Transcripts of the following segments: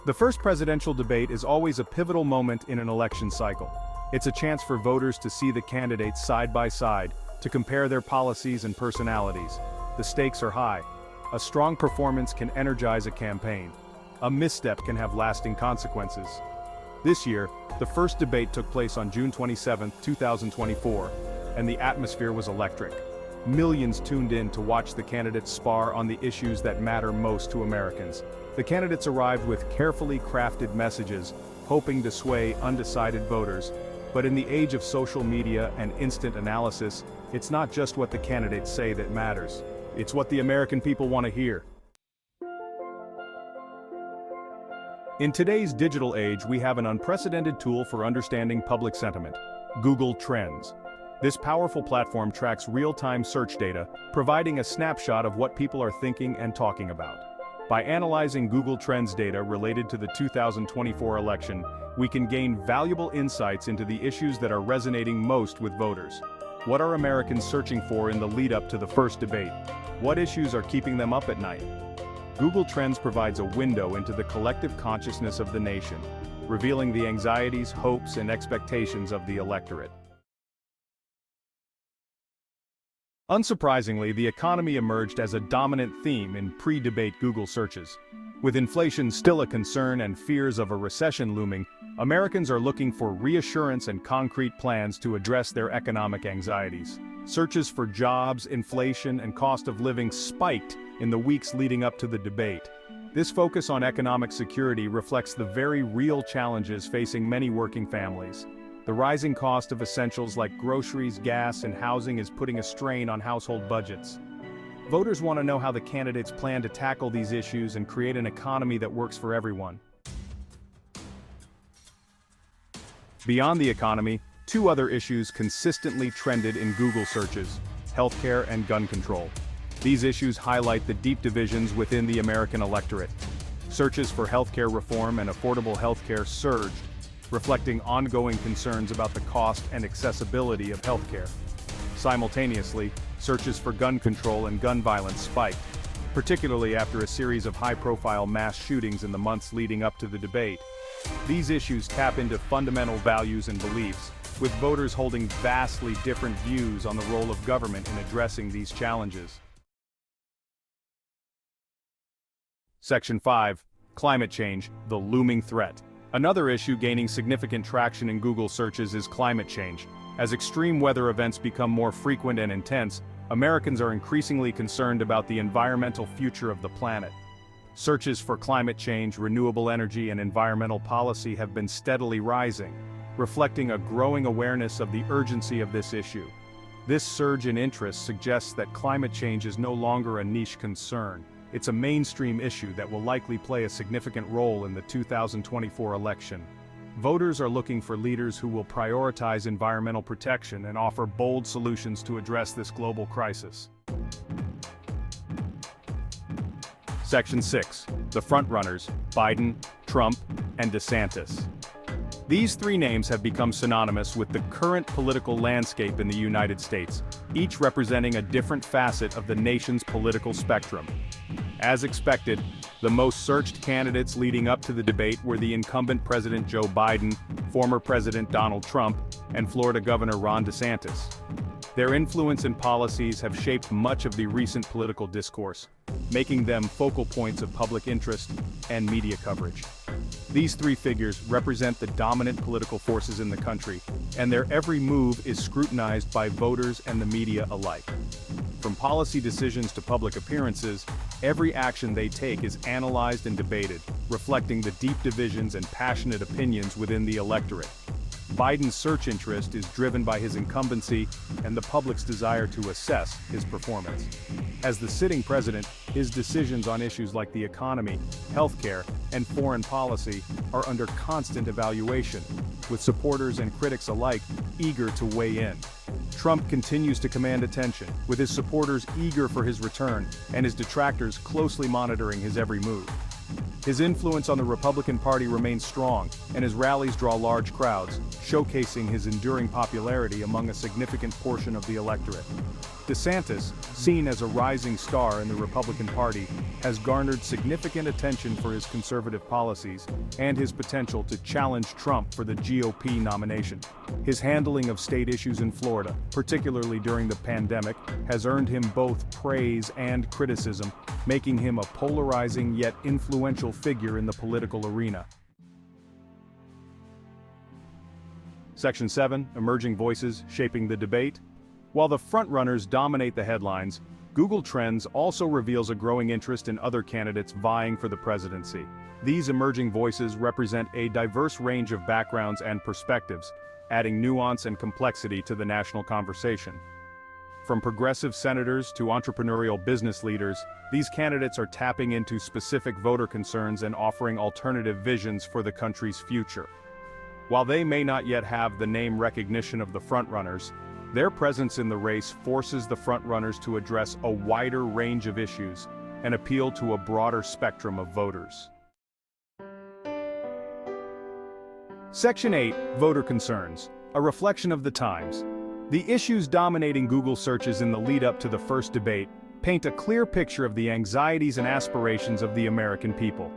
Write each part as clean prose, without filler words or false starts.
The first presidential debate is always a pivotal moment in an election cycle. It's a chance for voters to see the candidates side by side, to compare their policies and personalities. The stakes are high. A strong performance can energize a campaign. A misstep can have lasting consequences. This year, the first debate took place on June 27, 2024, and the atmosphere was electric. Millions tuned in to watch the candidates spar on the issues that matter most to Americans. The candidates arrived with carefully crafted messages, hoping to sway undecided voters. But in the age of social media and instant analysis, it's not just what the candidates say that matters. It's what the American people want to hear. In today's digital age, we have an unprecedented tool for understanding public sentiment: Google Trends. This powerful platform tracks real-time search data, providing a snapshot of what people are thinking and talking about. By analyzing Google Trends data related to the 2024 election, we can gain valuable insights into the issues that are resonating most with voters. What are Americans searching for in the lead-up to the first debate? What issues are keeping them up at night? Google Trends provides a window into the collective consciousness of the nation, revealing the anxieties, hopes, and expectations of the electorate. Unsurprisingly, the economy emerged as a dominant theme in pre-debate Google searches. With inflation still a concern and fears of a recession looming, Americans are looking for reassurance and concrete plans to address their economic anxieties. Searches for jobs, inflation, and cost of living spiked in the weeks leading up to the debate. This focus on economic security reflects the very real challenges facing many working families. The rising cost of essentials like groceries, gas, and housing is putting a strain on household budgets. Voters want to know how the candidates plan to tackle these issues and create an economy that works for everyone. Beyond the economy, two other issues consistently trended in Google searches: healthcare and gun control. These issues highlight the deep divisions within the American electorate. Searches for healthcare reform and affordable healthcare surged, reflecting ongoing concerns about the cost and accessibility of healthcare. Simultaneously, searches for gun control and gun violence spiked, particularly after a series of high-profile mass shootings in the months leading up to the debate. These issues tap into fundamental values and beliefs, with voters holding vastly different views on the role of government in addressing these challenges. Section 5. Climate change, the looming threat. Another issue gaining significant traction in Google searches is climate change. As extreme weather events become more frequent and intense, Americans are increasingly concerned about the environmental future of the planet. Searches for climate change, renewable energy, and environmental policy have been steadily rising, reflecting a growing awareness of the urgency of this issue. This surge in interest suggests that climate change is no longer a niche concern. It's a mainstream issue that will likely play a significant role in the 2024 election. Voters are looking for leaders who will prioritize environmental protection and offer bold solutions to address this global crisis. Section 6. The frontrunners: Biden, Trump, and DeSantis. These three names have become synonymous with the current political landscape in the United States, each representing a different facet of the nation's political spectrum. As expected, the most searched candidates leading up to the debate were the incumbent President Joe Biden, former President Donald Trump, and Florida Governor Ron DeSantis. Their influence and policies have shaped much of the recent political discourse, making them focal points of public interest and media coverage. These three figures represent the dominant political forces in the country, and their every move is scrutinized by voters and the media alike. From policy decisions to public appearances, every action they take is analyzed and debated, reflecting the deep divisions and passionate opinions within the electorate. Biden's search interest is driven by his incumbency and the public's desire to assess his performance. As the sitting president, his decisions on issues like the economy, healthcare, and foreign policy are under constant evaluation, with supporters and critics alike eager to weigh in. Trump continues to command attention, with his supporters eager for his return and his detractors closely monitoring his every move. His influence on the Republican Party remains strong, and his rallies draw large crowds, showcasing his enduring popularity among a significant portion of the electorate. DeSantis, seen as a rising star in the Republican Party, has garnered significant attention for his conservative policies and his potential to challenge Trump for the GOP nomination. His handling of state issues in Florida, particularly during the pandemic, has earned him both praise and criticism, making him a polarizing yet influential figure in the political arena. Section 7, Emerging Voices Shaping the Debate. While the frontrunners dominate the headlines, Google Trends also reveals a growing interest in other candidates vying for the presidency. These emerging voices represent a diverse range of backgrounds and perspectives, adding nuance and complexity to the national conversation. From progressive senators to entrepreneurial business leaders, these candidates are tapping into specific voter concerns and offering alternative visions for the country's future. While they may not yet have the name recognition of the frontrunners, their presence in the race forces the frontrunners to address a wider range of issues and appeal to a broader spectrum of voters. Section 8, Voter Concerns, a reflection of the times. The issues dominating Google searches in the lead-up to the first debate paint a clear picture of the anxieties and aspirations of the American people.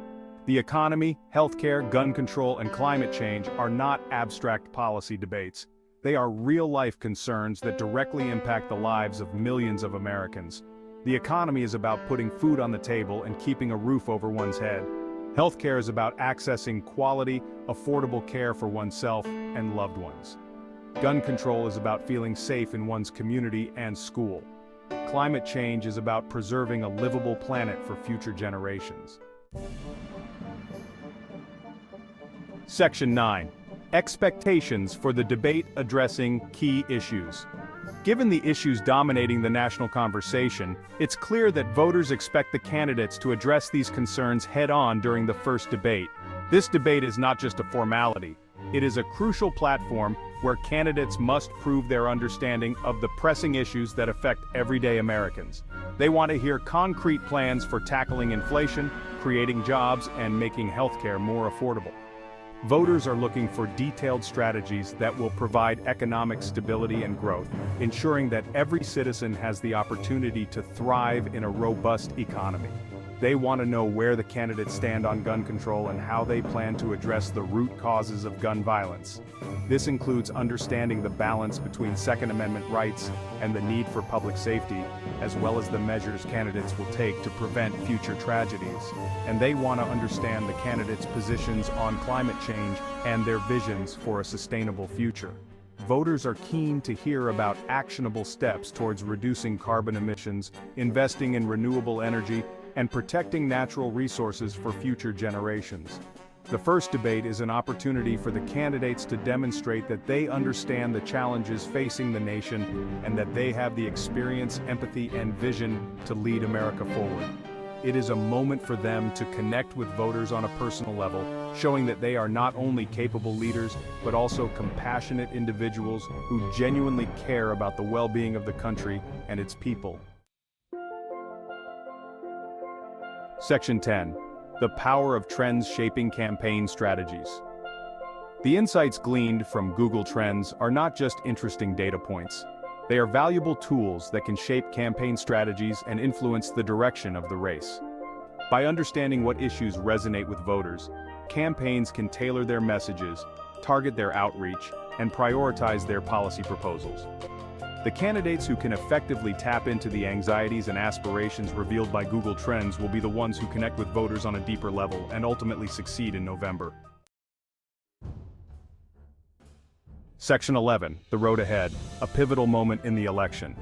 The economy, healthcare, gun control, and climate change are not abstract policy debates. They are real-life concerns that directly impact the lives of millions of Americans. The economy is about putting food on the table and keeping a roof over one's head. Healthcare is about accessing quality, affordable care for oneself and loved ones. Gun control is about feeling safe in one's community and school. Climate change is about preserving a livable planet for future generations. Section 9. Expectations for the debate addressing key issues. Given the issues dominating the national conversation, it's clear that voters expect the candidates to address these concerns head-on during the first debate. This debate is not just a formality. It is a crucial platform where candidates must prove their understanding of the pressing issues that affect everyday Americans. They want to hear concrete plans for tackling inflation, creating jobs, and making healthcare more affordable. Voters are looking for detailed strategies that will provide economic stability and growth, ensuring that every citizen has the opportunity to thrive in a robust economy. They want to know where the candidates stand on gun control and how they plan to address the root causes of gun violence. This includes understanding the balance between Second Amendment rights and the need for public safety, as well as the measures candidates will take to prevent future tragedies. And they want to understand the candidates' positions on climate change and their visions for a sustainable future. Voters are keen to hear about actionable steps towards reducing carbon emissions, investing in renewable energy, and protecting natural resources for future generations. The first debate is an opportunity for the candidates to demonstrate that they understand the challenges facing the nation and that they have the experience, empathy, and vision to lead America forward. It is a moment for them to connect with voters on a personal level, showing that they are not only capable leaders, but also compassionate individuals who genuinely care about the well-being of the country and its people. Section 10. The power of trends shaping campaign strategies. The insights gleaned from Google Trends are not just interesting data points. They are valuable tools that can shape campaign strategies and influence the direction of the race. By understanding what issues resonate with voters, campaigns can tailor their messages, target their outreach, and prioritize their policy proposals. The candidates who can effectively tap into the anxieties and aspirations revealed by Google Trends will be the ones who connect with voters on a deeper level and ultimately succeed in November. Section 11, The Road Ahead, a pivotal moment in the election.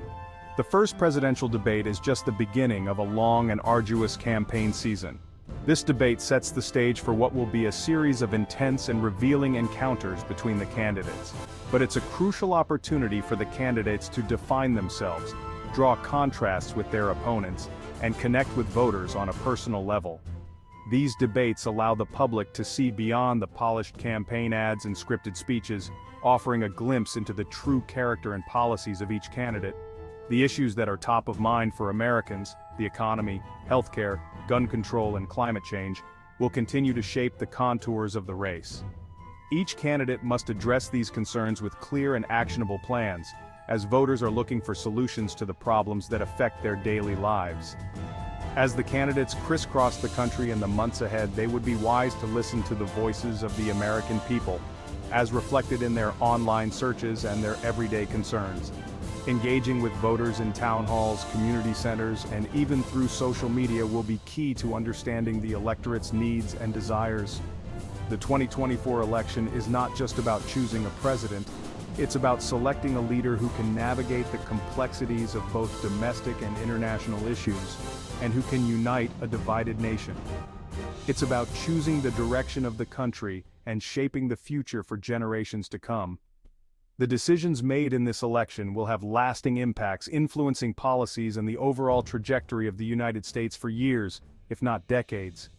The first presidential debate is just the beginning of a long and arduous campaign season. This debate sets the stage for what will be a series of intense and revealing encounters between the candidates. But it's a crucial opportunity for the candidates to define themselves, draw contrasts with their opponents, and connect with voters on a personal level. These debates allow the public to see beyond the polished campaign ads and scripted speeches, offering a glimpse into the true character and policies of each candidate. The issues that are top of mind for Americans, the economy, healthcare, gun control, and climate change, will continue to shape the contours of the race. Each candidate must address these concerns with clear and actionable plans, as voters are looking for solutions to the problems that affect their daily lives. As the candidates crisscross the country in the months ahead, they would be wise to listen to the voices of the American people, as reflected in their online searches and their everyday concerns. Engaging with voters in town halls, community centers, and even through social media will be key to understanding the electorate's needs and desires. The 2024 election is not just about choosing a president, it's about selecting a leader who can navigate the complexities of both domestic and international issues, and who can unite a divided nation. It's about choosing the direction of the country and shaping the future for generations to come. The decisions made in this election will have lasting impacts, influencing policies and the overall trajectory of the United States for years, if not decades.